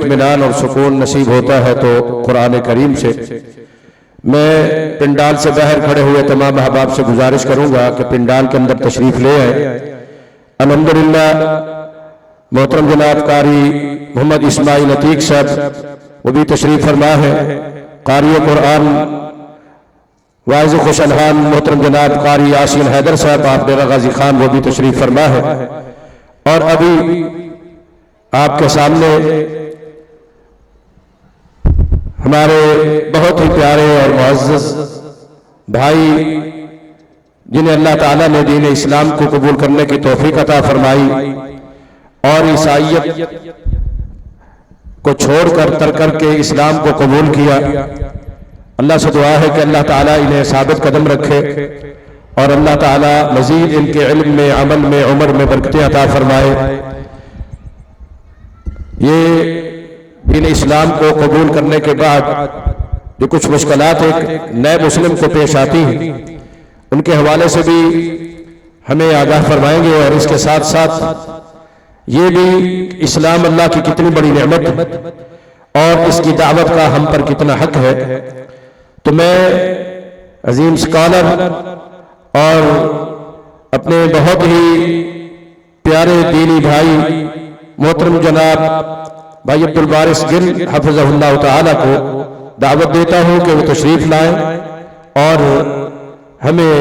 اطمینان اور سکون نصیب ہوتا ہے تو قرآن کریم سے۔ میں پنڈال سے باہر کھڑے ہوئے تمام احباب سے گزارش کروں گا کہ پنڈال کے اندر تشریف لے آئیں۔ الحمدللہ محترم جناب قاری محمد اسماعیل عتیق صاحب وہ بھی تشریف فرما ہے۔ قاری قرآن واعظ خوش الحان محترم جناب قاری یاسین حیدر صاحب آپ ڈیرہ غازی خان وہ بھی تشریف فرما ہے۔ اور ابھی آپ کے سامنے ہمارے بہت ہی پیارے اور معزز بھائی جنہیں اللہ تعالیٰ نے دین اسلام کو قبول کرنے کی توفیق عطا فرمائی اور عیسائیت کو چھوڑ کر ترک کر کے اسلام کو قبول کیا، اللہ سے دعا ہے کہ اللہ تعالیٰ انہیں ثابت قدم رکھے اور اللہ تعالیٰ مزید ان کے علم میں، عمل میں، عمر میں برکتیں عطا فرمائے۔ یہ دین اسلام کو قبول کرنے کے بعد جو کچھ مشکلات ایک نئے مسلم کو پیش آتی ہیں ان کے حوالے سے بھی ہمیں آگاہ فرمائیں گے، اور اس کے ساتھ ساتھ یہ بھی اسلام اللہ کی کتنی بڑی نعمت ہے اور اس کی دعوت کا ہم پر کتنا حق ہے۔ تو میں عظیم سکالر اور اپنے بہت ہی پیارے دینی بھائی محترم جناب بھائی عبدالبارس گل حفظہ اللہ تعالیٰ کو دعوت دیتا ہوں کہ وہ تشریف لائیں اور ہمیں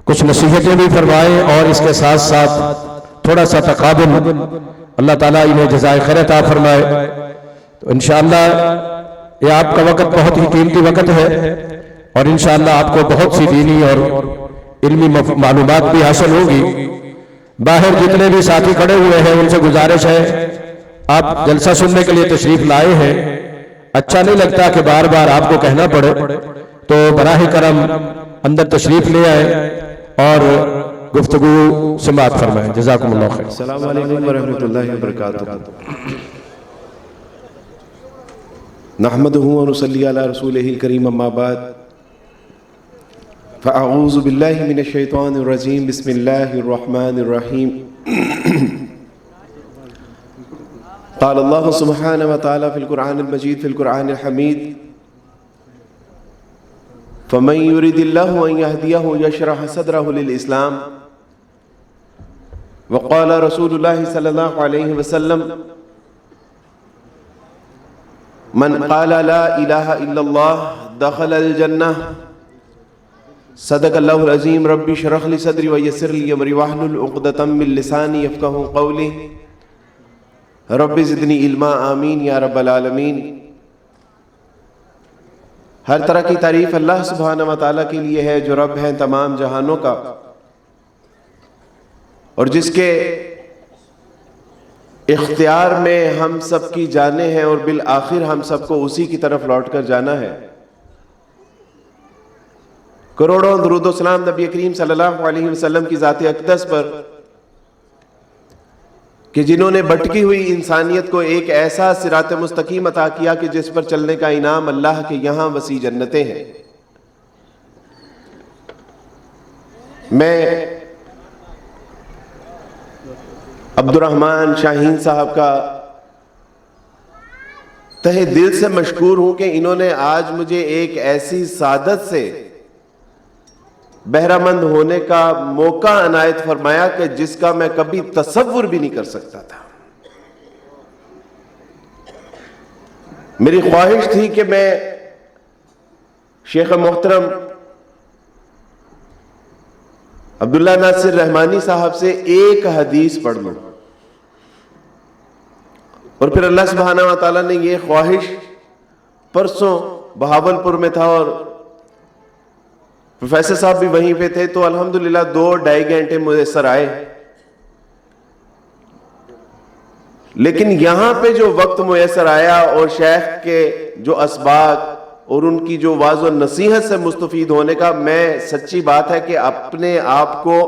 کچھ نصیحتیں بھی فرمائیں، اور اس کے ساتھ ساتھ تھوڑا سا تقابل اللہ تعالیٰ انہیں جزائے خیر عطا فرمائے۔ تو انشاءاللہ یہ آپ کا وقت بہت ہی قیمتی وقت ہے اور انشاءاللہ آپ کو بہت سی دینی اور علمی معلومات بھی حاصل ہوگی۔ باہر جتنے بھی ساتھی کھڑے ہوئے ہیں ان سے گزارش ہے آپ جلسہ سننے کے لیے تشریف لائے ہیں، اچھا نہیں لگتا کہ بار بار آپ کو کہنا پڑے، تو براہ کرم اندر تشریف لے آئیں اور گفتگو سماعت فرمائیں۔ جزاکم اللہ خیر۔ السلام علیکم ورحمۃ اللہ وبرکاتہ۔ نحمدہ ونصلی علی رسولہ الکریم، اما بعد فاعوذ باللہ من الشیطان الرجیم، بسم اللہ الرحمن الرحیم۔ قال اللہ سبحانہ وتعالی فی القرآن المجید، فی القرآن الحمید، فمن یرد اللہ ان یہدیہ یشرح صدرہ للاسلام، وقال رسول اللہ صلی اللہ علیہ وسلم، من قال لا الہ الا اللہ دخل الجنہ۔ صدق اللہ العظیم۔ رب اشرح لی صدری ویسر لی امری واحلل عقدۃ من لسانی یفقہوا قولی، رب زدنی علما، آمین یا رب العالمین۔ ہر طرح کی تعریف اللہ سبحانہ وتعالیٰ کے لیے ہے جو رب ہیں تمام جہانوں کا، اور جس کے اختیار میں ہم سب کی جانیں ہیں اور بالآخر ہم سب کو اسی کی طرف لوٹ کر جانا ہے۔ کروڑوں درود و سلام نبی کریم صلی اللہ علیہ وسلم کی ذات اقدس پر کہ جنہوں نے بھٹکی ہوئی انسانیت کو ایک ایسا صراط مستقیم عطا کیا کہ جس پر چلنے کا انعام اللہ کے یہاں وسیع جنتیں ہیں۔ میں عبد الرحمن شاہین صاحب کا تہہ دل سے مشکور ہوں کہ انہوں نے آج مجھے ایک ایسی سعادت سے بہرہ مند ہونے کا موقع عنایت فرمایا کہ جس کا میں کبھی تصور بھی نہیں کر سکتا تھا۔ میری خواہش تھی کہ میں شیخ محترم عبداللہ ناصر رحمانی صاحب سے ایک حدیث پڑھ لوں، اور پھر اللہ سبحانہ وتعالیٰ نے یہ خواہش، پرسوں بہاولپور میں تھا اور پروفیسر صاحب بھی وہیں پہ تھے، تو الحمدللہ 2-2.5 گھنٹے میسر آئے، لیکن یہاں پہ جو وقت میسر آیا اور شیخ کے جو اسباق اور ان کی جو واعظ و نصیحت سے مستفید ہونے کا، میں سچی بات ہے کہ اپنے آپ کو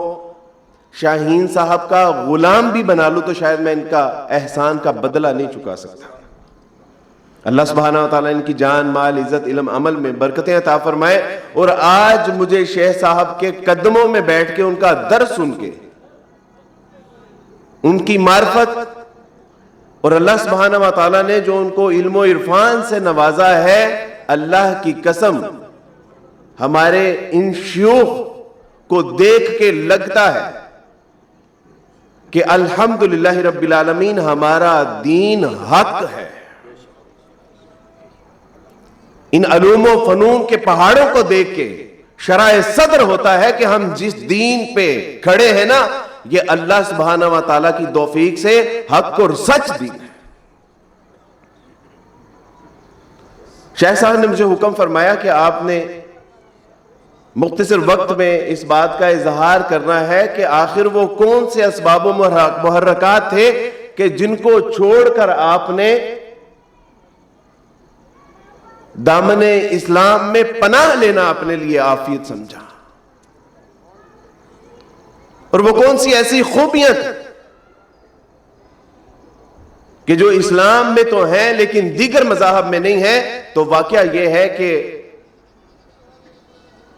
شاہین صاحب کا غلام بھی بنا لوں تو شاید میں ان کا احسان کا بدلہ نہیں چکا سکتا۔ اللہ سبحانہ وتعالیٰ ان کی جان، مال، عزت، علم، عمل میں برکتیں عطا فرمائے، اور آج مجھے شیخ صاحب کے قدموں میں بیٹھ کے ان کا درس سن کے، ان کی معرفت اور اللہ سبحانہ و تعالیٰ نے جو ان کو علم و عرفان سے نوازا ہے، اللہ کی قسم ہمارے ان شیوخ کو دیکھ کے لگتا ہے کہ الحمدللہ رب العالمین ہمارا دین حق ہے۔ ان علوم و فنون کے پہاڑوں کو دیکھ کے شرح صدر ہوتا ہے کہ ہم جس دین پہ کھڑے ہیں نا، یہ اللہ سبحانہ و تعالیٰ کی توفیق سے حق اور سچ دین ہے۔ شیخ صاحب نے مجھے حکم فرمایا کہ آپ نے مختصر وقت میں اس بات کا اظہار کرنا ہے کہ آخر وہ کون سے اسباب و محرکات تھے کہ جن کو چھوڑ کر آپ نے دامن اسلام میں پناہ لینا اپنے لیے عافیت سمجھا، اور وہ کون سی ایسی خوبیاں تھیں کہ جو اسلام میں تو ہیں لیکن دیگر مذاہب میں نہیں ہیں۔ تو واقعہ یہ ہے کہ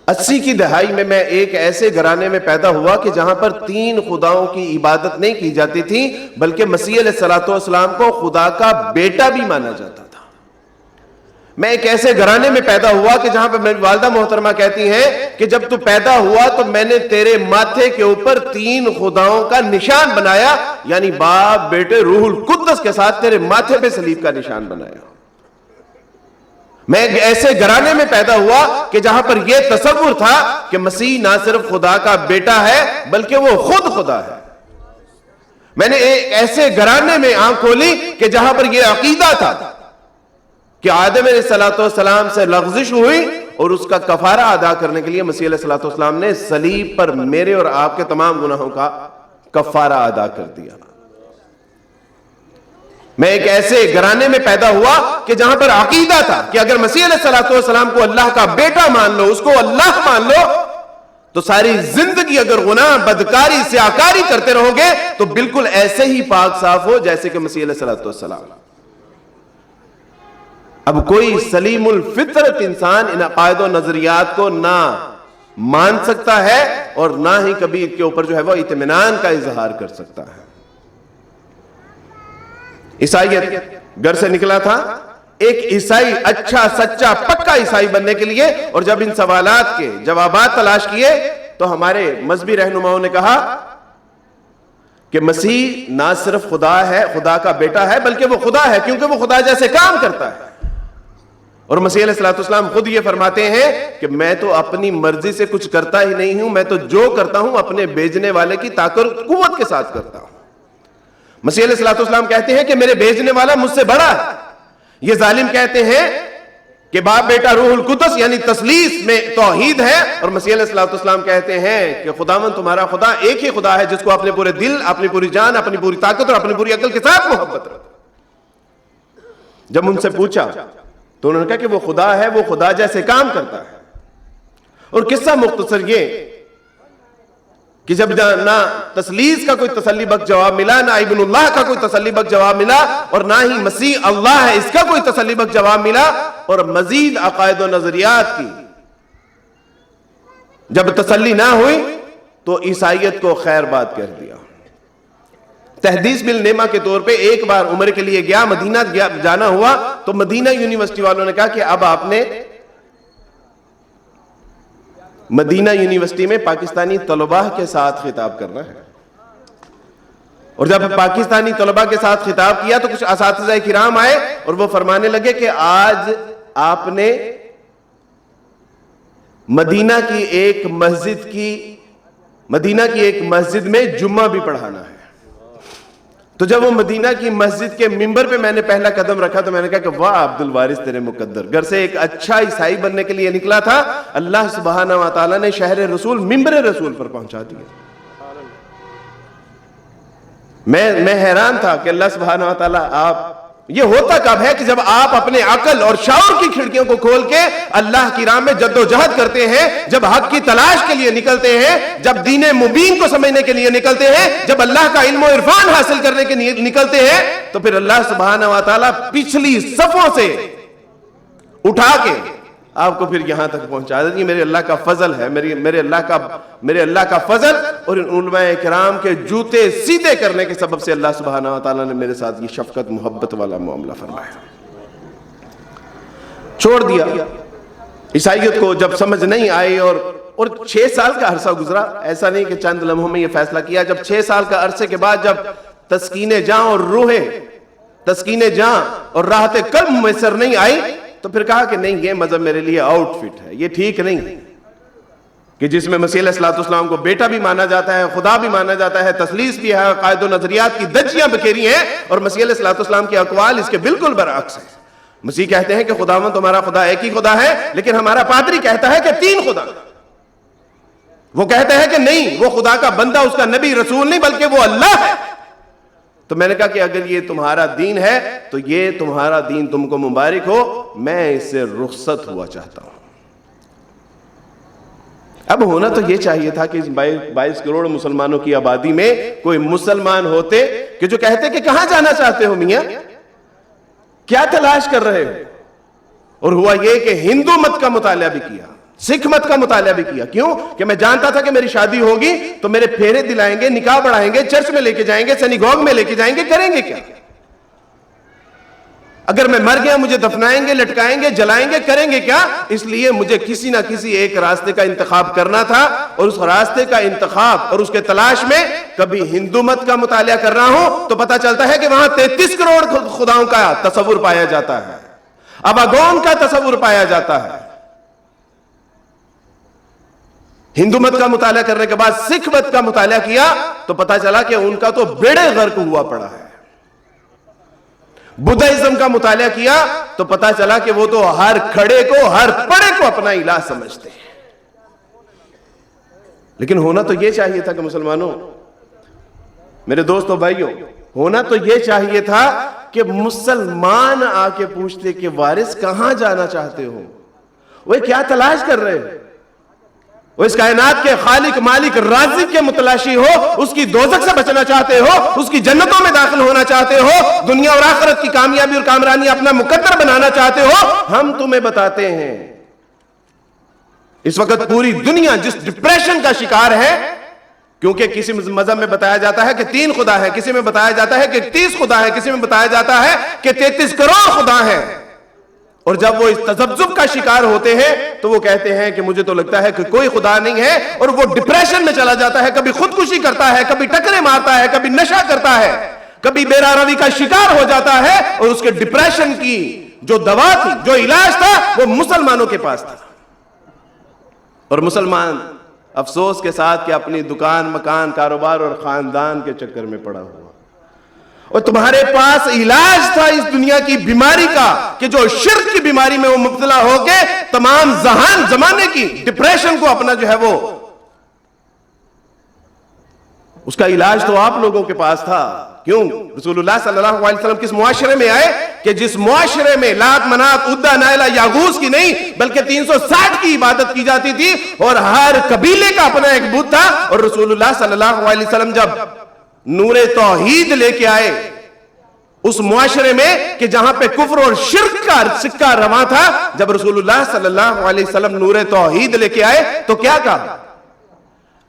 80 کی دہائی میں ایک ایسے گھرانے میں پیدا ہوا کہ جہاں پر 3 خداؤں کی عبادت نہیں کی جاتی تھی، بلکہ مسیح علیہ السلام کو خدا کا بیٹا بھی مانا جاتا تھا۔ میں ایک ایسے گھرانے میں پیدا ہوا کہ جہاں پہ میری والدہ محترمہ کہتی ہیں کہ جب تو پیدا ہوا تو میں نے تیرے ماتھے کے اوپر 3 خداؤں کا نشان بنایا، یعنی باپ، بیٹے، روح القدس کے ساتھ تیرے ماتھے پہ صلیب کا نشان بنایا۔ میں ایک ایسے گھرانے میں پیدا ہوا کہ جہاں پر یہ تصور تھا کہ مسیح نہ صرف خدا کا بیٹا ہے بلکہ وہ خود خدا ہے۔ میں نے ایک ایسے گھرانے میں آنکھ کھولی کہ جہاں پر یہ عقیدہ تھا کہ آدم علیہ السلام سے لغزش ہوئی اور اس کا کفارہ ادا کرنے کے لیے مسیح علیہ السلام نے صلیب پر میرے اور آپ کے تمام گناہوں کا کفارہ ادا کر دیا۔ میں ایک ایسے گھرانے میں پیدا ہوا کہ جہاں پر عقیدہ تھا کہ اگر مسیح علیہ السلام کو اللہ کا بیٹا مان لو، اس کو اللہ مان لو، تو ساری زندگی اگر گناہ، بدکاری، سیاکاری کرتے رہو گے تو بالکل ایسے ہی پاک صاف ہو جیسے کہ مسیح علیہ السلام۔ اب کوئی سلیم الفطرت انسان ان عقائد و نظریات کو نہ مان سکتا ہے اور نہ ہی کبھی ان کے اوپر جو ہے وہ اطمینان کا اظہار کر سکتا ہے۔ عیسائیت گھر سے نکلا تھا ایک عیسائی، اچھا سچا پکا عیسائی بننے کے لیے، اور جب ان سوالات کے جوابات تلاش کیے تو ہمارے مذہبی رہنماؤں نے کہا کہ مسیح نہ صرف خدا ہے، خدا کا بیٹا ہے، بلکہ وہ خدا ہے کیونکہ وہ خدا جیسے کام کرتا ہے۔ اور مسیح علیہ السلام خود یہ فرماتے ہیں کہ میں تو اپنی مرضی سے کچھ کرتا ہی نہیں ہوں، میں تو جو کرتا ہوں اپنے بھیجنے والے کی طاقت قوت کے ساتھ کرتا ہوں۔ مسیح علیہ السلام کہتے ہیں کہ میرے بھیجنے والا مجھ سے بڑا ہے۔ یہ ظالم کہتے ہیں کہ باپ، بیٹا، روح القدس یعنی تثلیث میں توحید ہے، اور مسیح علیہ السلام کہتے ہیں کہ خداوند تمہارا خدا ایک ہی خدا ہے جس کو اپنے پورے دل، اپنی پوری جان، اپنی پوری طاقت اور اپنی پوری عقل کے ساتھ محبت رکھو۔ جب ان سے پوچھا تو انہوں نے کہا کہ وہ خدا ہے، وہ خدا جیسے کام کرتا ہے۔ اور قصہ مختصر یہ کہ جب نہ تثلیث کا کوئی تسلی بخش جواب ملا، نہ ابن اللہ کا کوئی تسلی بخش جواب ملا، اور نہ ہی مسیح اللہ ہے اس کا کوئی تسلی بخش جواب ملا، اور مزید عقائد و نظریات کی جب تسلی نہ ہوئی تو عیسائیت کو خیر بات کہہ دیا۔ تحدیث بالنعمہ کے طور پہ ایک بار عمرے کے لیے گیا، مدینہ جانا ہوا تو مدینہ یونیورسٹی والوں نے کہا کہ اب آپ نے مدینہ یونیورسٹی میں پاکستانی طلباء کے ساتھ خطاب کرنا ہے۔ اور جب پاکستانی طلباء کے ساتھ خطاب کیا تو کچھ اساتذہ کرام آئے اور وہ فرمانے لگے کہ آج آپ نے مدینہ کی ایک مسجد میں جمعہ بھی پڑھانا ہے۔ تو جب وہ مدینہ کی مسجد کے ممبر پہ میں نے پہلا قدم رکھا تو میں نے کہا کہ واہ عبد الوارث تیرے مقدر، گھر سے ایک اچھا عیسائی بننے کے لیے نکلا تھا، اللہ سبحانہ و تعالیٰ نے شہر رسول، ممبر رسول پر پہنچا دیا۔ میں حیران تھا کہ اللہ سبحانہ و تعالیٰ آپ یہ ہوتا کب ہے کہ جب آپ اپنے عقل اور شعور کی کھڑکیوں کو کھول کے اللہ کی راہ میں جد و جہد کرتے ہیں، جب حق کی تلاش کے لیے نکلتے ہیں، جب دین مبین کو سمجھنے کے لیے نکلتے ہیں، جب اللہ کا علم و عرفان حاصل کرنے کے لیے نکلتے ہیں، تو پھر اللہ سبحانہ و تعالیٰ پچھلی صفوں سے اٹھا کے آپ کو پھر یہاں تک پہنچا دیتی. میرے اللہ کا فضل ہے, میرے اللہ کا فضل اور ان علماء کرام کے جوتے سیدھے کرنے کے سبب سے اللہ سبحانہ و تعالیٰ نے میرے ساتھ یہ شفقت محبت والا معاملہ فرمایا. چھوڑ دیا عیسائیت کو جب سمجھ نہیں آئی, اور 6 سال کا عرصہ گزرا. ایسا نہیں کہ چند لمحوں میں یہ فیصلہ کیا. جب 6 سال کا عرصے کے بعد جب تسکین جاں اور روحیں تسکین جاں اور راحت قلب میسر نہیں آئی, تو پھر کہا کہ نہیں, یہ مذہب میرے لیے آؤٹ فٹ ہے, یہ ٹھیک نہیں کہ جس میں مسیح علیہ السلام کو بیٹا بھی مانا جاتا ہے, خدا بھی مانا جاتا ہے, تثلیث بھی ہے, عقائد و نظریات کی دجیاں بکھیری ہیں, اور مسیح علیہ السلام کے اقوال اس کے بالکل برعکس ہیں. مسیح کہتے ہیں کہ خداوند تمہارا خدا ایک ہی خدا ہے, لیکن ہمارا پادری کہتا ہے کہ 3 خدا. وہ کہتے ہیں کہ نہیں, وہ خدا کا بندہ, اس کا نبی رسول نہیں, بلکہ وہ اللہ ہے. تو میں نے کہا کہ اگر یہ تمہارا دین ہے تو یہ تمہارا دین تم کو مبارک ہو, میں اس سے رخصت ہوا چاہتا ہوں. اب ہونا تو یہ چاہیے تھا کہ اس 22 کروڑ مسلمانوں کی آبادی میں کوئی مسلمان ہوتے کہ جو کہتے کہ کہاں جانا چاہتے ہو میاں, کیا تلاش کر رہے ہو. اور ہوا یہ کہ ہندو مت کا مطالعہ بھی کیا, سکھ مت کا مطالعہ بھی کیا. کیوں کہ میں جانتا تھا کہ میری شادی ہوگی تو میرے پھیرے دلائیں گے, نکاح بڑھائیں گے, چرچ میں لے کے جائیں گے, سینیگوگ میں لے کے جائیں گے, کریں گے کیا؟ اگر میں مر گیا مجھے دفنائیں گے, لٹکائیں گے, جلائیں گے, کریں گے کیا؟ اس لیے مجھے کسی نہ کسی ایک راستے کا انتخاب کرنا تھا, اور اس راستے کا انتخاب اور اس کے تلاش میں کبھی ہندو مت کا مطالعہ کر رہا ہوں تو پتا چلتا ہے کہ وہاں 33 کروڑ خداؤں کا تصور پایا جاتا ہے, اباگون کا تصور پایا جاتا ہے. ہندو مت کا مطالعہ کرنے کے بعد سکھ مت کا مطالعہ کیا تو پتا چلا کہ ان کا تو بیڑے غرق ہوا پڑا ہے. بدھزم کا مطالعہ کیا تو پتا چلا کہ وہ تو ہر کھڑے کو, ہر پڑے کو اپنا الہ سمجھتے ہیں. لیکن ہونا تو یہ چاہیے تھا کہ مسلمانوں, میرے دوستوں بھائیوں, ہونا تو یہ چاہیے تھا کہ مسلمان آ کے پوچھتے کہ وارث کہاں جانا چاہتے ہو, وہ کیا تلاش کر رہے ہو, وہ اس کائنات کے خالق مالک رازق کے متلاشی ہو, اس کی دوزخ سے بچنا چاہتے ہو, اس کی جنتوں میں داخل ہونا چاہتے ہو, دنیا اور آخرت کی کامیابی اور کامرانی اپنا مقدر بنانا چاہتے ہو. ہم تمہیں بتاتے ہیں اس وقت پوری دنیا جس ڈپریشن کا شکار ہے, کیونکہ کسی مذہب میں بتایا جاتا ہے کہ 3 خدا ہے, کسی میں بتایا جاتا ہے کہ 30 خدا ہے, کسی میں بتایا جاتا ہے کہ 33 کروڑ خدا ہے. اور جب وہ اس تذبذب کا شکار ہوتے ہیں تو وہ کہتے ہیں کہ مجھے تو لگتا ہے کہ کوئی خدا نہیں ہے, اور وہ ڈپریشن میں چلا جاتا ہے, کبھی خودکشی کرتا ہے, کبھی ٹکرے مارتا ہے, کبھی نشہ کرتا ہے, کبھی بے روی کا شکار ہو جاتا ہے, اور اس کے ڈپریشن کی جو دوا تھی, جو علاج تھا, وہ مسلمانوں کے پاس تھا. اور مسلمان افسوس کے ساتھ کہ اپنی دکان, مکان, کاروبار اور خاندان کے چکر میں پڑا ہوا. اور تمہارے پاس علاج تھا اس دنیا کی بیماری کا کہ جو شرک کی بیماری میں وہ مبتلا ہو کے تمام زمانے کی ڈپریشن کو اپنا جو ہے وہ اس کا علاج تو آپ لوگوں کے پاس تھا. کیوں؟ رسول اللہ صلی اللہ علیہ وسلم کس معاشرے میں آئے کہ جس معاشرے میں لات, منات, عزا, نائلہ, یاغوث کی نہیں بلکہ 360 کی عبادت کی جاتی تھی, اور ہر قبیلے کا اپنا ایک بت تھا. اور رسول اللہ صلی اللہ علیہ وسلم جب نور توحید لے کے آئے اس معاشرے میں کہ جہاں پہ کفر اور شرک کا سکہ رواں تھا, جب رسول اللہ صلی اللہ علیہ وسلم نور توحید لے کے آئے تو کیا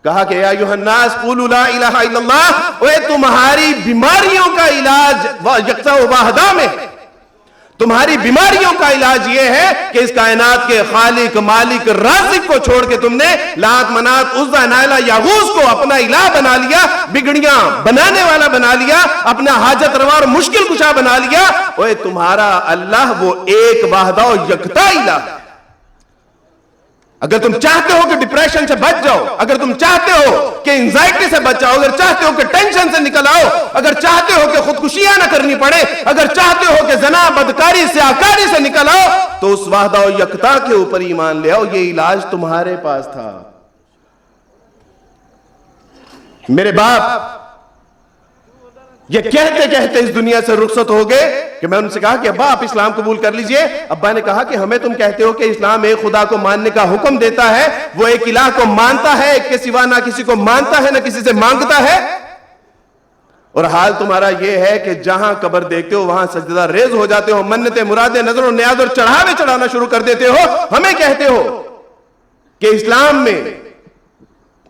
کہا کہ یا ایھا الناس قولوا لا الہ الا اللہ, وہ تمہاری بیماریوں کا علاج یکتا و واحدہ میں, تمہاری بیماریوں کا علاج یہ ہے کہ اس کائنات کے خالق مالک رازق کو چھوڑ کے تم نے لات, منات, عزا, نائلہ, یاغوث کو اپنا الہ بنا لیا, بگڑیاں بنانے والا بنا لیا, اپنا حاجت روا اور مشکل کشا بنا لیا. وہ تمہارا اللہ وہ ایک واحدہ و یکتا الہ ہے. اگر تم چاہتے ہو کہ ڈپریشن سے بچ جاؤ, اگر تم چاہتے ہو کہ انزائٹی سے بچ جاؤ, اگر چاہتے ہو کہ ٹینشن سے نکل آؤ, اگر چاہتے ہو کہ خودکشیاں نہ کرنی پڑے, اگر چاہتے ہو کہ زنا, بدکاری, سیاکاری سے نکل آؤ, تو اس وحدہ و یکتا کے اوپر ایمان لے آؤ. یہ علاج تمہارے پاس تھا. میرے باپ یہ کہتے کہتے اس دنیا سے رخصت ہو گئے کہ میں ان سے کہا کہ ابا آپ اسلام قبول کر لیجئے. ابا نے کہا کہ ہمیں تم کہتے ہو کہ اسلام ایک خدا کو ماننے کا حکم دیتا ہے, وہ ایک الہ کو مانتا ہے, ایک کے سوا نہ کسی کو مانتا ہے نہ کسی سے مانگتا ہے. اور حال تمہارا یہ ہے کہ جہاں قبر دیکھتے ہو وہاں سجدہ ریز ہو جاتے ہو, منتیں مرادیں نظر و نیاز اور چڑھاوے چڑھانا شروع کر دیتے ہو. ہمیں کہتے ہو کہ اسلام میں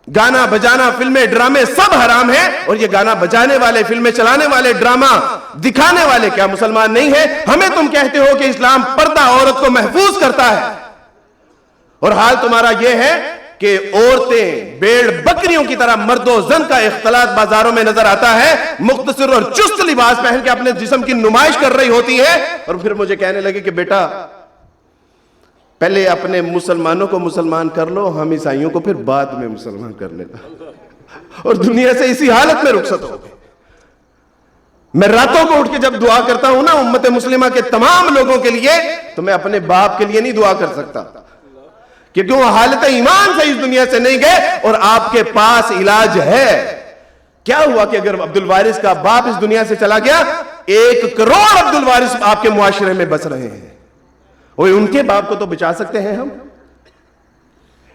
گانا بجانا فلمیں ڈرامے سب حرام ہیں, اور یہ گانا بجانے والے فلمیں چلانے والے ڈرامہ دکھانے والے کیا مسلمان نہیں ہیں؟ ہمیں تم کہتے ہو کہ اسلام پردہ عورت کو محفوظ کرتا ہے, اور حال تمہارا یہ ہے کہ عورتیں بیڑ بکریوں کی طرح مرد و زن کا اختلاط بازاروں میں نظر آتا ہے, مختصر اور چست لباس پہن کے اپنے جسم کی نمائش کر رہی ہوتی ہے, اور پھر مجھے کہنے لگے کہ بیٹا پہلے اپنے مسلمانوں کو مسلمان کر لو, ہم عیسائیوں کو پھر بعد میں مسلمان کر لینا, اور دنیا سے اسی حالت میں رخصت ہو گئے. میں راتوں کو اٹھ کے جب دعا کرتا ہوں نا امت مسلمہ کے تمام لوگوں کے لیے, تو میں اپنے باپ کے لیے نہیں دعا کر سکتا, کیونکہ وہ حالت ایمان سے اس دنیا سے نہیں گئے, اور آپ کے پاس علاج ہے. کیا ہوا کہ اگر عبد الوارث کا باپ اس دنیا سے چلا گیا, 1 کروڑ عبد الوارث آپ کے معاشرے میں بس رہے ہیں, وہ ان کے باپ کو تو بچا سکتے ہیں ہم.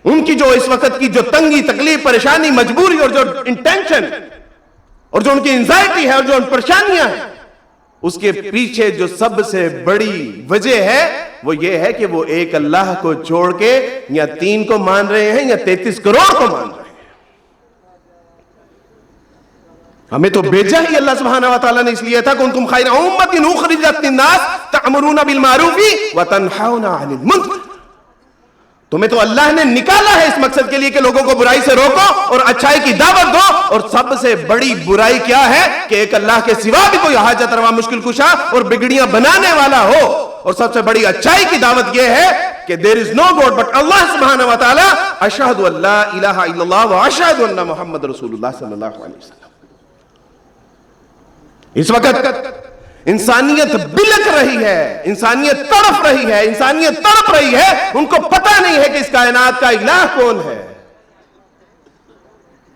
ان کی جو اس وقت کی جو تنگی تکلیف پریشانی مجبوری اور جو انٹینشن اور جو ان کی انزائٹی ہے اور جو ان پریشانیاں ہیں, اس کے پیچھے جو سب سے بڑی وجہ ہے وہ یہ ہے کہ وہ ایک اللہ کو چھوڑ کے یا 3 کو مان رہے ہیں یا 33 کروڑ کو مان رہے ہیں. ہمیں تو بھیجا ہی اللہ سبحانہ وتعالی نے اس لیے تھا کنتم خیر امۃ اخرجت للناس تأمرون بالمعروف وتنہون عن المنکر. تمہیں تو اللہ نے نکالا ہے اس مقصد کے لیے کہ لوگوں کو برائی سے روکو اور اچھائی کی دعوت دو, اور سب سے بڑی برائی کیا ہے کہ ایک اللہ کے سوا بھی کوئی حاجت روا مشکل کشا اور بگڑیاں بنانے والا ہو, اور سب سے بڑی اچھائی کی دعوت یہ ہے کہ there is no God but اللہ سبحانہ وتعالی, اشہد ان لا الہ الا اللہ واشہد ان محمد رسول اللہ صلی اللہ علیہ وسلم. اس وقت انسانیت بلک رہی ہے, انسانیت تڑپ رہی ہے, انسانیت تڑپ رہی ہے, ان کو پتہ نہیں ہے کہ اس کائنات کا الہ کون ہے.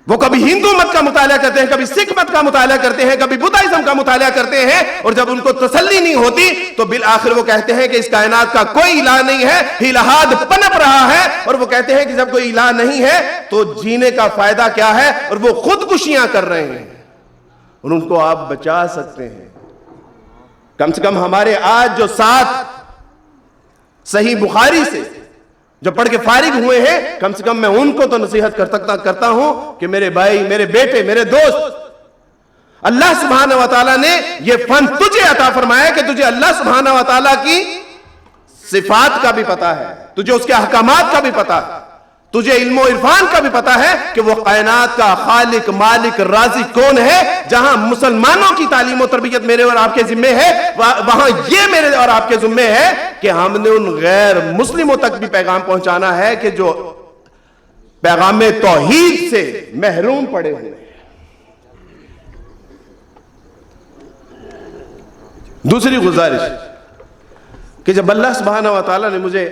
وہ کبھی ہندو مت کا مطالعہ کرتے ہیں, کبھی سکھ مت کا مطالعہ کرتے ہیں, کبھی بدھائزم کا مطالعہ کرتے ہیں, اور جب ان کو تسلی نہیں ہوتی تو بالآخر وہ کہتے ہیں کہ اس کائنات کا کوئی الہ نہیں ہے, الہاد پنپ رہا ہے, اور وہ کہتے ہیں کہ جب کوئی الہ نہیں ہے تو جینے کا فائدہ کیا ہے, اور وہ خودکشیاں کر رہے ہیں, اور ان کو آپ بچا سکتے ہیں. کم سے کم ہمارے آج جو 7 صحیح بخاری سے جو پڑھ کے فارغ ہوئے ہیں, کم سے کم میں ان کو تو نصیحت کرتا ہوں کہ میرے بھائی, میرے بیٹے, میرے دوست, اللہ سبحانہ وتعالی نے یہ فن تجھے عطا فرمایا کہ تجھے اللہ سبحانہ وتعالی کی صفات کا بھی پتا ہے, تجھے اس کے احکامات کا بھی پتا ہے, تجھے علم و عرفان کا بھی پتا ہے کہ وہ کائنات کا خالق مالک رازق کون ہے. جہاں مسلمانوں کی تعلیم و تربیت میرے اور آپ کے ذمہ ہے, وہاں یہ میرے اور آپ کے ذمہ ہے کہ ہم نے ان غیر مسلموں تک بھی پیغام پہنچانا ہے کہ جو پیغام توحید سے محروم پڑے ہوئے ہیں. دوسری گزارش کہ جب اللہ سبحانہ وتعالی نے مجھے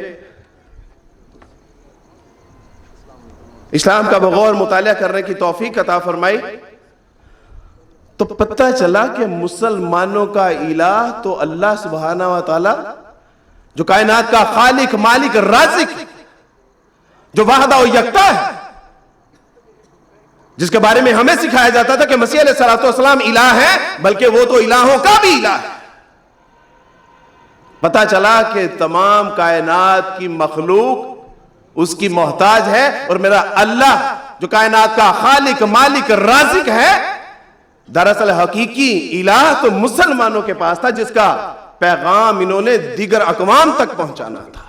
اسلام کا بغور مطالعہ کرنے کی توفیق عطا فرمائی تو پتہ چلا کہ مسلمانوں کا الہ تو اللہ سبحانہ وتعالی جو کائنات کا خالق مالک رازق, جو واحد و یکتا ہے, جس کے بارے میں ہمیں سکھایا جاتا تھا کہ مسیح علیہ السلام الہ ہے, بلکہ وہ تو الہوں کا بھی الہ ہے. پتہ چلا کہ تمام کائنات کی مخلوق اس کی محتاج ہے, اور میرا اللہ جو کائنات کا خالق مالک رازق ہے دراصل حقیقی الہ تو مسلمانوں کے پاس تھا, جس کا پیغام انہوں نے دیگر اقوام تک پہنچانا تھا.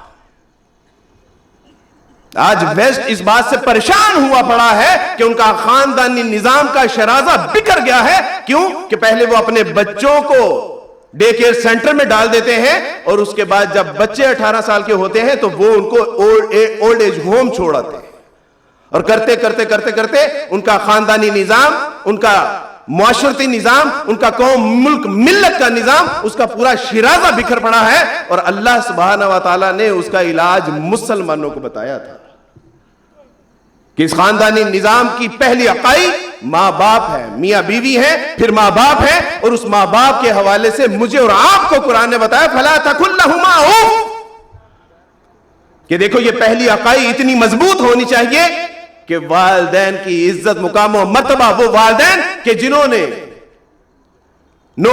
آج ویسٹ اس بات سے پریشان ہوا پڑا ہے کہ ان کا خاندانی نظام کا شرازہ بکھر گیا ہے. کیوں؟ کہ پہلے وہ اپنے بچوں کو ڈے کیئر سینٹر میں ڈال دیتے ہیں, اور اس کے بعد جب بچے 18 سال کے ہوتے ہیں تو وہ ان کو اولڈ ایج ہوم چھوڑ آتے ہیں, اور کرتے کرتے کرتے کرتے ان کا خاندانی نظام, ان کا معاشرتی نظام, ان کا قوم ملک ملت کا نظام, اس کا پورا شرازہ بکھر پڑا ہے. اور اللہ سبحانہ وتعالی نے اس کا علاج مسلمانوں کو بتایا تھا کہ اس خاندانی نظام کی پہلی اکائی ماں باپ ہے, میاں بیوی ہے, پھر ماں باپ ہے, اور اس ماں باپ کے حوالے سے مجھے اور آپ کو قرآن نے بتایا فَلَا تَكُنْ لَهُمَا أُفٍّ, کہ دیکھو یہ پہلی اکائی اتنی مضبوط ہونی چاہیے کہ والدین کی عزت مقام و مرتبہ, وہ والدین کہ جنہوں نے 9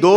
2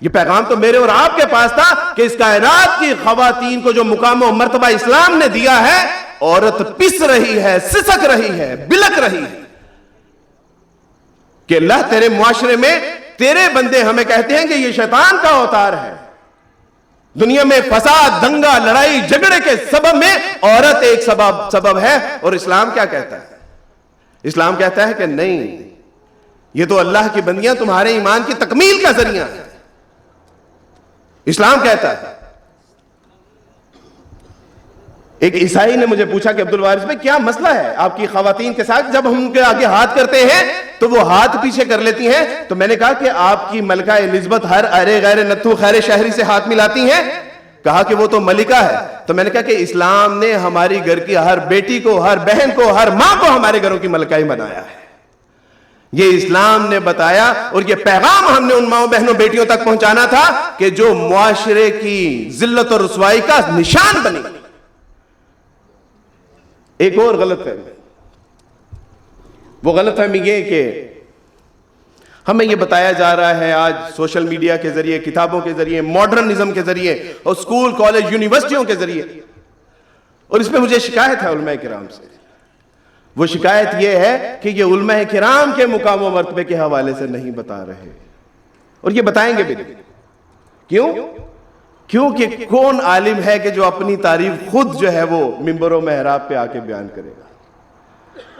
یہ پیغام تو میرے اور آپ کے پاس تھا کہ اس کائنات کی خواتین کو جو مقام و مرتبہ اسلام نے دیا ہے، عورت پس رہی ہے، سسک رہی ہے، بلک رہی ہے کہ اللہ تیرے معاشرے میں تیرے بندے ہمیں کہتے ہیں کہ یہ شیطان کا اوتار ہے. دنیا میں فساد، دنگا، لڑائی جھگڑے کے سبب میں عورت ایک سبب ہے. اور اسلام کیا کہتا ہے؟ اسلام کہتا ہے کہ نہیں، یہ تو اللہ کی بندیاں تمہارے ایمان کی تکمیل کا ذریعہ ہے. اسلام کہتا ہے. ایک عیسائی نے مجھے پوچھا کہ عبد الوارث بھائی کیا مسئلہ ہے آپ کی خواتین کے ساتھ؟ جب ہم ان کے آگے ہاتھ کرتے ہیں تو وہ ہاتھ پیچھے کر لیتی ہیں. تو میں نے کہا کہ آپ کی ملکہ الزبتھ ہر ارے غیر نتھو خیر شہری سے ہاتھ ملاتی ہیں؟ کہا کہ وہ تو ملکہ ہے. تو میں نے کہا کہ اسلام نے ہماری گھر کی ہر بیٹی کو، ہر بہن کو، ہر ماں کو ہمارے گھروں کی ملکہ ہی بنایا ہے. یہ اسلام نے بتایا، اور یہ پیغام ہم نے ان ماں بہنوں بیٹیوں تک پہنچانا تھا کہ جو معاشرے کی ذلت اور رسوائی کا نشان بنی. ایک اور غلط فہمی، وہ غلط فہمی یہ کہ ہمیں یہ بتایا جا رہا ہے آج سوشل میڈیا کے ذریعے، کتابوں کے ذریعے، ماڈرنزم کے ذریعے اور اسکول، کالج، یونیورسٹیوں کے ذریعے، اور اس میں مجھے شکایت ہے علماء کرام سے. وہ شکایت یہ ہے کہ یہ علماء کرام کے مقام و مرتبے کے حوالے سے نہیں بتا رہے، اور یہ بتائیں گے بھی نہیں. کیوں؟ کیونکہ کون عالم ہے کہ جو اپنی تعریف خود جو ہے وہ ممبر و محراب پہ آ کے بیان کرے گا؟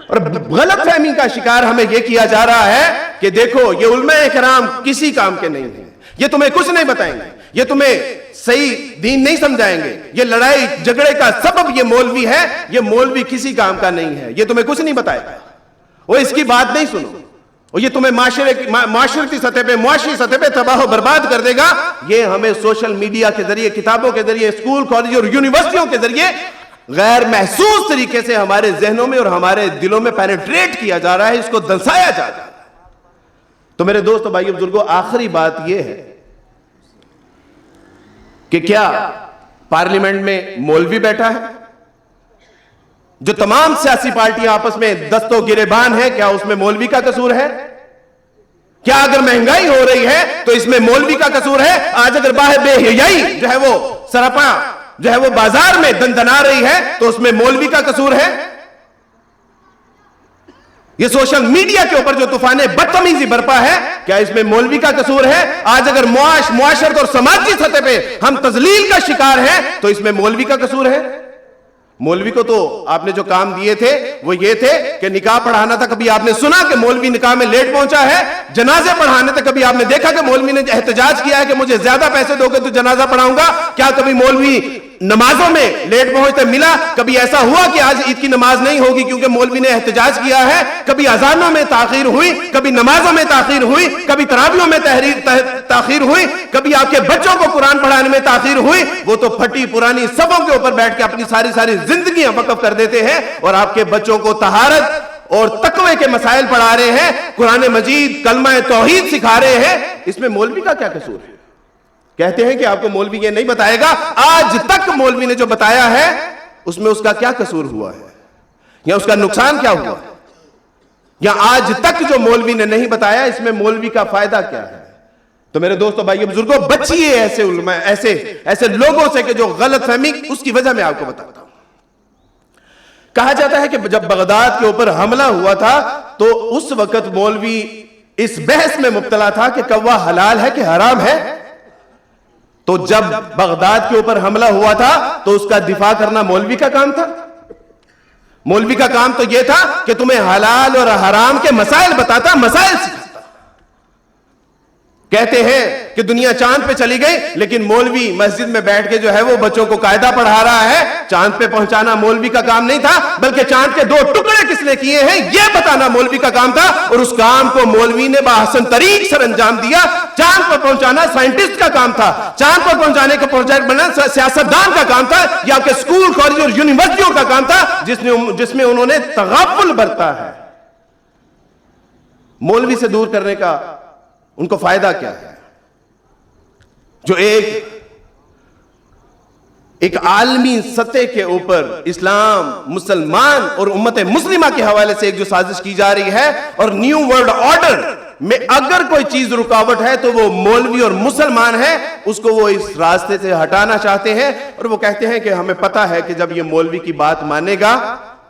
اور غلط فہمی کا شکار ہمیں یہ کیا جا رہا ہے کہ دیکھو یہ علماء کرام کسی کام کے نہیں ہیں، یہ تمہیں کچھ نہیں بتائیں گے، یہ تمہیں صحیح دین نہیں سمجھائیں گے، یہ لڑائی جھگڑے کا سبب یہ مولوی ہے، یہ مولوی کسی کام کا نہیں ہے، یہ تمہیں کچھ نہیں بتائے گا، وہ اس کی بات نہیں سنو، اور یہ تمہیں معاشرتی سطح پہ، معاشی سطح پہ تباہ و برباد کر دے گا. یہ ہمیں سوشل میڈیا کے ذریعے، کتابوں کے ذریعے، اسکول، کالج اور یونیورسٹیوں کے ذریعے غیر محسوس طریقے سے ہمارے ذہنوں میں اور ہمارے دلوں میں پینیٹریٹ کیا جا رہا ہے، اس کو دنسایا جا رہا ہے. تو میرے دوستو، بھائیو، بزرگوں، آخری بات یہ ہے کہ کیا پارلیمنٹ میں مولوی بیٹھا ہے؟ جو تمام سیاسی پارٹیاں آپس میں دست و گریبان ہیں، کیا اس میں مولوی کا قصور ہے؟ کیا اگر مہنگائی ہو رہی ہے تو اس میں مولوی کا قصور ہے؟ آج اگر باہر بے حیائی جو ہے وہ سراپا جو ہے وہ بازار میں دندنا رہی ہے تو اس میں مولوی کا قصور ہے؟ یہ سوشل میڈیا کے اوپر جو طوفان بدتمیزی برپا ہے، کیا اس میں مولوی کا قصور ہے؟ آج اگر معاشرت اور سماجی سطح پہ ہم تذلیل کا شکار ہیں تو اس میں مولوی کا قصور ہے؟ مولوی کو تو آپ نے جو کام دیے تھے وہ یہ تھے کہ نکاح پڑھانا تھا. کبھی آپ نے سنا کہ مولوی نکاح میں لیٹ پہنچا ہے؟ جنازے پڑھانے تک کبھی آپ نے دیکھا کہ مولوی نے احتجاج کیا ہے کہ مجھے زیادہ پیسے دو گے تو جنازہ پڑھاؤں گا؟ کیا کبھی مولوی نمازوں میں لیٹ پہنچتے ملا؟ کبھی ایسا ہوا کہ آج عید کی نماز نہیں ہوگی کیونکہ مولوی نے احتجاج کیا ہے؟ کبھی اذانوں میں تاخیر ہوئی، کبھی نمازوں میں تاخیر ہوئی، کبھی تراویحوں میں تاخیر ہوئی، کبھی آپ کے بچوں کو قرآن پڑھانے میں تاخیر ہوئی؟ وہ تو پھٹی پرانی صفوں کے اوپر بیٹھ کے اپنی ساری زندگیاں وقف کر دیتے ہیں اور آپ کے بچوں کو طہارت اور تقوی کے مسائل پڑھا رہے ہیں، قرآن مجید، کلمہ توحید سکھا رہے ہیں. اس میں مولوی کا کیا قصور ہے؟ کہتے ہیں کہ آپ کو مولوی یہ نہیں بتائے گا. آج تک مولوی نے جو بتایا ہے اس میں اس کا کیا قصور ہوا ہے، یا اس کا نقصان کیا ہوا ہے؟ یا آج تک جو مولوی نے نہیں بتایا اس میں مولوی کا فائدہ کیا ہے؟ تو میرے دوستو، بھائیو، بزرگوں، بچیے ایسے علماء، ایسے لوگوں سے کہ جو غلط فہمی. اس کی وجہ میں آپ کو بتاتا ہوں. کہا جاتا ہے کہ جب بغداد کے اوپر حملہ ہوا تھا تو اس وقت مولوی اس بحث میں مبتلا تھا کہ کوا حلال ہے کہ حرام ہے. تو جب بغداد کے اوپر حملہ ہوا تھا تو اس کا دفاع کرنا مولوی کا کام تھا. مولوی کا کام تو یہ تھا کہ تمہیں حلال اور حرام کے مسائل بتاتا، مسائل سکھاتا. کہتے ہیں کہ دنیا چاند پہ چلی گئی لیکن مولوی مسجد میں بیٹھ کے جو ہے وہ بچوں کو قاعدہ پڑھا رہا ہے. چاند پہ پہنچانا مولوی کا کام نہیں تھا، بلکہ چاند کے 2 ٹکڑے کس نے کیے ہیں یہ بتانا مولوی کا کام تھا، اور اس کام کو مولوی نے بحسن طریق سر انجام دیا. چاند پر پہنچانا سائنٹسٹ کا کام تھا، چاند پر پہنچانے کا پروجیکٹ بنانا سیاستدان کا کام تھا، یا آپ کے اسکول، کالج اور یونیورسٹیوں کا کام تھا جس میں انہوں نے تغافل برتا ہے. مولوی سے دور کرنے کا ان کو فائدہ کیا ہے؟ جو ایک عالمی سطح کے اوپر اسلام، مسلمان اور امت مسلمہ کے حوالے سے ایک جو سازش کی جا رہی ہے، اور نیو ورلڈ آرڈر میں اگر کوئی چیز رکاوٹ ہے تو وہ مولوی اور مسلمان ہے، اس کو وہ اس راستے سے ہٹانا چاہتے ہیں، اور وہ کہتے ہیں کہ ہمیں پتا ہے کہ جب یہ مولوی کی بات مانے گا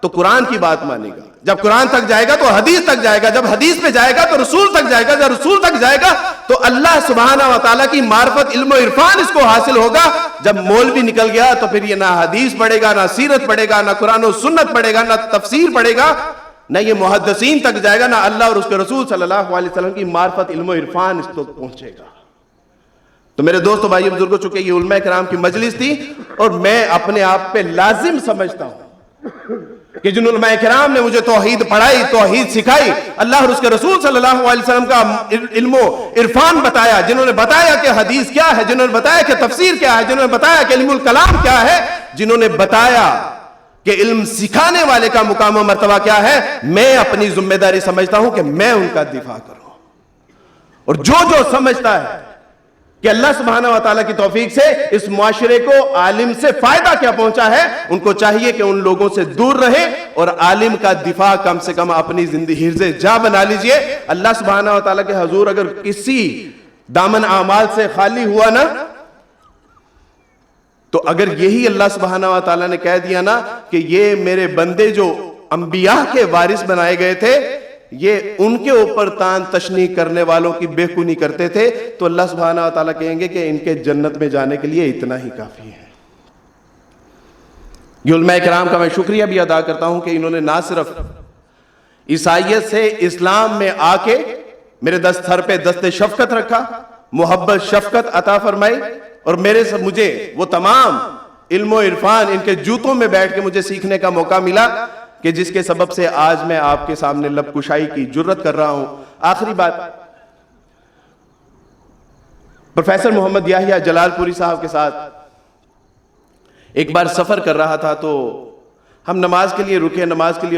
تو قرآن کی بات مانے گا، جب قرآن تک جائے گا تو حدیث تک جائے گا، جب حدیث پہ جائے گا تو رسول تک جائے گا، جب رسول تک جائے گا تو اللہ سبحانہ و تعالیٰ کی معرفت، علم و عرفان اس کو حاصل ہوگا۔ جب مولوی نکل گیا تو پھر یہ نہ حدیث پڑھے گا، نہ سیرت پڑھے گا، نہ قرآن و سنت پڑھے گا، نہ تفسیر پڑھے گا، نہ یہ محدثین تک جائے گا، نہ اللہ اور اس کے رسول صلی اللہ علیہ وسلم کی معرفت، علم و عرفان اس تک پہنچے گا۔ تو میرے دوستو، بھائی بزرگوں، چونکہ یہ علماء کرام کی مجلس تھی اور میں اپنے آپ پہ لازم سمجھتا ہوں کہ جن علماء کرام نے مجھے توحید پڑھائی، توحید سکھائی، اللہ اور اس کے رسول صلی اللہ علیہ وسلم کا علم و عرفان بتایا، جنہوں نے بتایا کہ حدیث کیا ہے، جنہوں نے بتایا کہ تفسیر کیا ہے، جنہوں نے بتایا کہ علم الکلام کیا ہے، جنہوں نے بتایا کہ علم سکھانے والے کا مقام و مرتبہ کیا ہے، میں اپنی ذمہ داری سمجھتا ہوں کہ میں ان کا دفاع کروں۔ اور جو سمجھتا ہے کہ اللہ سبحانہ و تعالیٰ کی توفیق سے اس معاشرے کو عالم سے فائدہ کیا پہنچا ہے، ان کو چاہیے کہ ان لوگوں سے دور رہے اور عالم کا دفاع کم سے کم اپنی زندگی حرز جا بنا لیجئے۔ اللہ سبحانہ و تعالیٰ کے حضور اگر کسی دامن اعمال سے خالی ہوا نا، تو اگر یہی اللہ سبحانہ و تعالیٰ نے کہہ دیا نا کہ یہ میرے بندے جو انبیاء کے وارث بنائے گئے تھے، یہ ان کے اوپر تان تشنی کرنے والوں کی بے خونی کرتے تھے، تو اللہ سبحانہ و تعالیٰ کہیں گے کہ ان کے جنت میں جانے کے لیے اتنا ہی کافی ہے۔ یہ علماء کرام کا میں شکریہ بھی ادا کرتا ہوں کہ انہوں نے نہ صرف عیسائیت سے اسلام میں آ کے میرے سر پہ دست شفقت رکھا، محبت شفقت عطا فرمائی، اور مجھے وہ تمام علم و عرفان ان کے جوتوں میں بیٹھ کے مجھے سیکھنے کا موقع ملا کہ جس کے سبب سے آج میں آپ کے سامنے لب کشائی کی جرت کر رہا ہوں۔ آخری بات، پروفیسر محمد یحییٰ جلال پوری صاحب کے ساتھ ایک بار سفر کر رہا تھا، تو ہم نماز کے لیے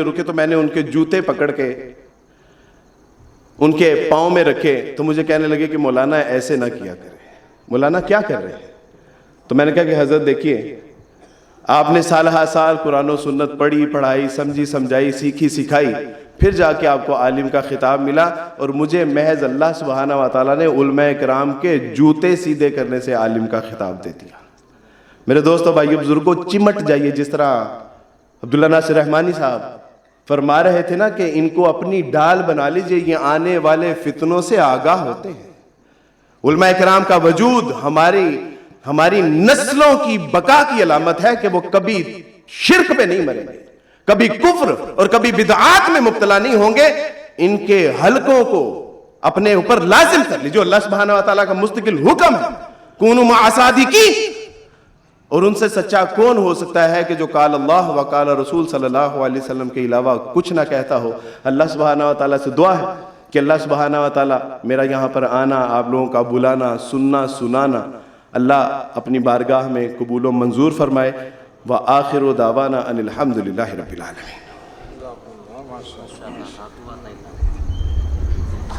رکے تو میں نے ان کے جوتے پکڑ کے ان کے پاؤں میں رکھے، تو مجھے کہنے لگے کہ مولانا ایسے نہ کیا کرے۔ مولانا کیا کر رہے ہیں؟ تو میں نے کہا کہ حضرت دیکھیے، آپ نے سال ہا سال قرآن و سنت پڑھی پڑھائی، سمجھی سمجھائی، سیکھی سکھائی، پھر جا کے آپ کو عالم کا خطاب ملا، اور مجھے محض اللہ سبحانہ و تعالیٰ نے علماء کرام کے جوتے سیدھے کرنے سے عالم کا خطاب دے دیا۔ میرے دوستو، بھائیو، بزرگوں، چمٹ جائیے، جس طرح عبداللہ ناصر رحمانی صاحب فرما رہے تھے نا کہ ان کو اپنی ڈال بنا لیجئے، یہ آنے والے فتنوں سے آگاہ ہوتے ہیں۔ علماء کرام کا وجود ہماری نسلوں کی بقا کی علامت ہے کہ وہ کبھی شرک پہ نہیں مریں گے، کبھی کفر اور کبھی بدعات میں مبتلا نہیں ہوں گے۔ ان کے حلقوں کو اپنے اوپر لازم کر لیجئے، جو اللہ سبحانہ و تعالیٰ کا مستقل حکم ہے، کونوا مع الصادقین۔ اور ان سے سچا کون ہو سکتا ہے کہ جو قال اللہ و قال رسول صلی اللہ علیہ وسلم کے علاوہ کچھ نہ کہتا ہو۔ اللہ سبحانہ و تعالیٰ سے دعا ہے کہ اللہ سبحانہ و تعالیٰ میرا یہاں پر آنا، آپ لوگوں کا بلانا، سننا سنانا، اللہ اپنی بارگاہ میں قبول و منظور فرمائے۔ وآخر دعوانا ان الحمد للہ رب العالمین۔